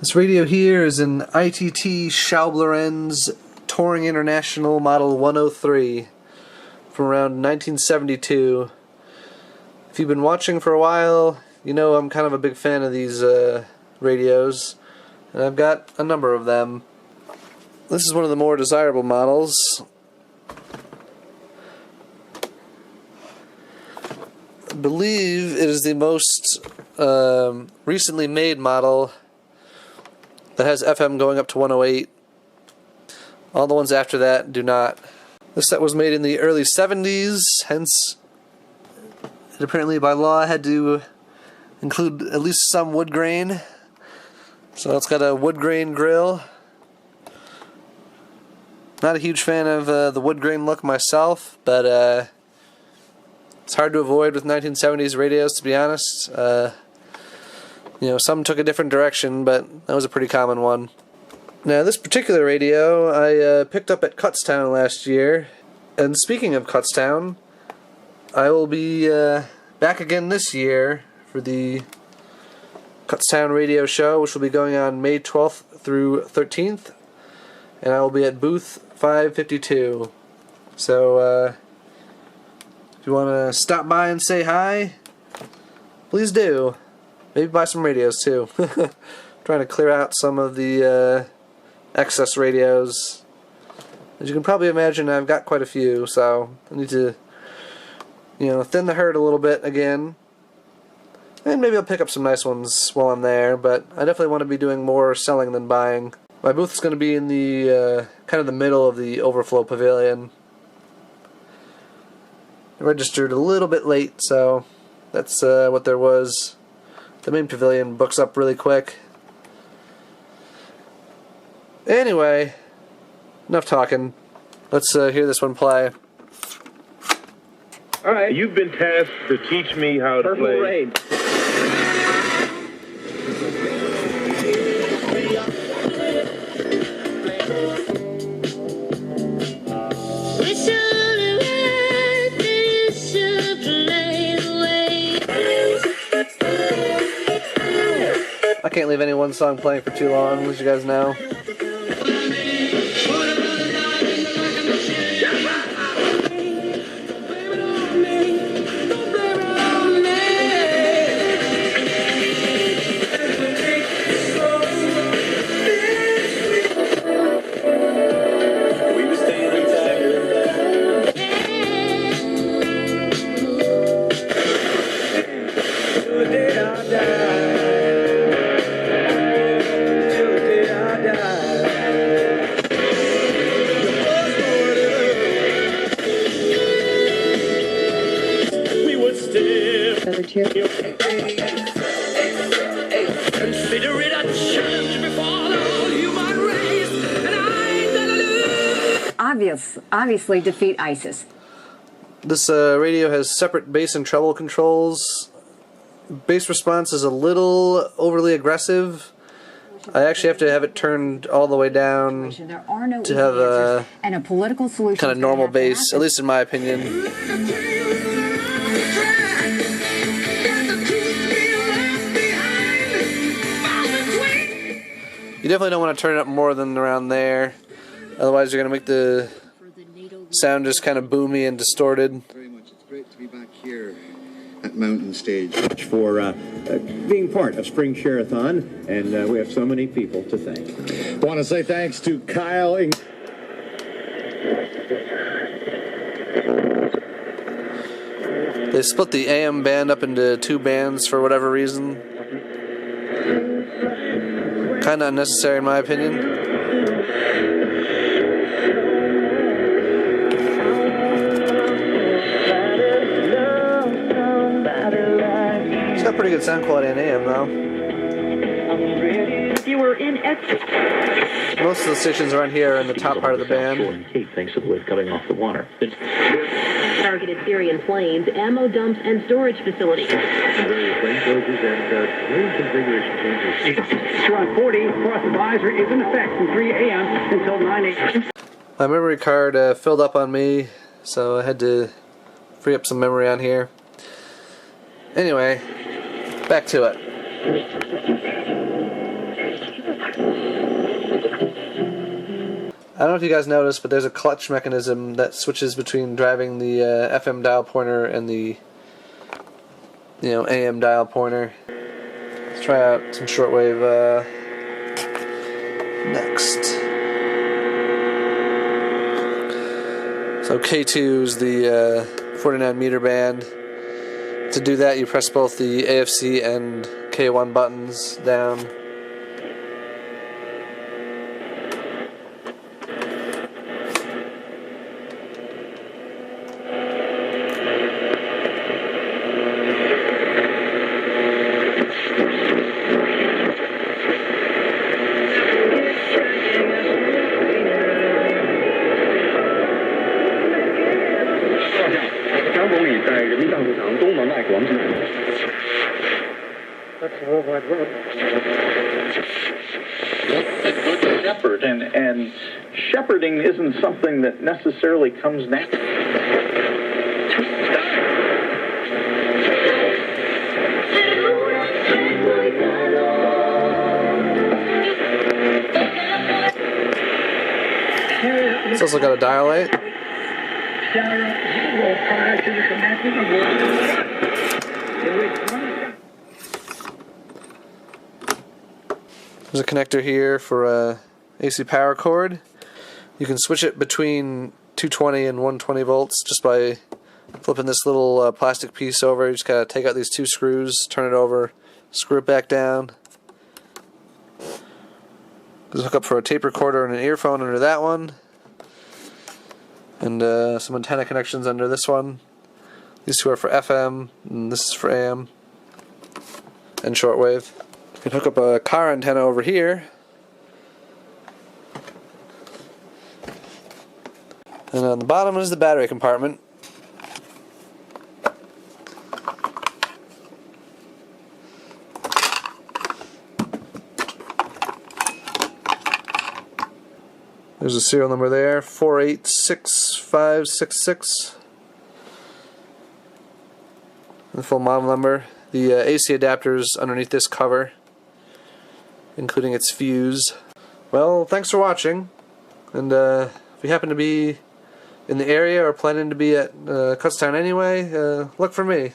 This radio here is an ITT Shaub-Lorenz Touring International Model 103 from around 1972. If you've been watching for a while, you know I'm kind of a big fan of these radios, and I've got a number of them. This is one of the more desirable models. I believe it is the most recently made model that has FM going up to 108. All the ones after that do not. This set was made in the early 70s, hence it apparently by law had to include at least some wood grain. So it's got a wood grain grill. Not a huge fan of the wood grain look myself, but it's hard to avoid with 1970s radios, to be honest. You know, some took a different direction, but that was a pretty common one. Now, this particular radio I picked up at Kutztown last year. And speaking of Kutztown, I will be back again this year for the Kutztown Radio Show, which will be going on May 12th through 13th. And I will be at booth 552. So, if you want to stop by and say hi, please do. Maybe buy some radios too. Trying to clear out some of the excess radios. As you can probably imagine, I've got quite a few, so I need to, you know, thin the herd a little bit again. And maybe I'll pick up some nice ones while I'm there, but I definitely want to be doing more selling than buying. My booth is going to be in the kind of the middle of the overflow pavilion. I registered a little bit late, so that's what there was. The main pavilion books up really quick. Anyway, enough talking. Let's hear this one play. All right. You've been tasked to teach me how to play. Rain. I can't leave any one song playing for too long, as you guys know. Consider it a challenge before the whole human race, and I ain't gonna lose. Obviously defeat ISIS. This radio has separate bass and treble controls. Bass response is a little overly aggressive. I actually have to have it turned all the way down to have a kind of normal bass, at least in my opinion. You definitely don't want to turn it up more than around there, otherwise you're going to make the sound just kind of boomy and distorted. Very much. It's great to be back here at Mountain Stage. For being part of Spring Share-a-thon, and we have so many people to thank. I want to say thanks to Kyle. They split the AM band up into two bands for whatever reason. Kind of unnecessary in my opinion. It's got pretty good sound quality on AM though. You were in Most of the stations around here are in the top part of the band. Thanks to the lift coming off the water. Targeted Syrian planes, ammo dumps, and storage facilities. Various lane closures and lane configuration changes. 140 cross advisor is in effect from 3 a.m. until 9 a.m. My memory card filled up on me, so I had to free up some memory on here. Anyway, back to it. I don't know if you guys noticed, but there's a clutch mechanism that switches between driving the FM dial pointer and the AM dial pointer. Let's try out some shortwave next. So K2 is the 49 meter band. To do that, you press both the AFC and K1 buttons down. Shepherd, and shepherding isn't something that necessarily comes naturally. It's also got a dial 8. There's a connector here for a AC power cord. You can switch it between 220 and 120 volts just by flipping this little plastic piece over. You just gotta take out these two screws, turn it over, screw it back down. There's a hookup for a tape recorder and an earphone under that one. And some antenna connections under this one. These two are for FM, and this is for AM and shortwave. You can hook up a car antenna over here. And on the bottom is the battery compartment. There's a serial number there, 486566. The full model number. The AC adapter's underneath this cover, including its fuse. Well, thanks for watching. And if you happen to be in the area or planning to be at Kutztown anyway, look for me.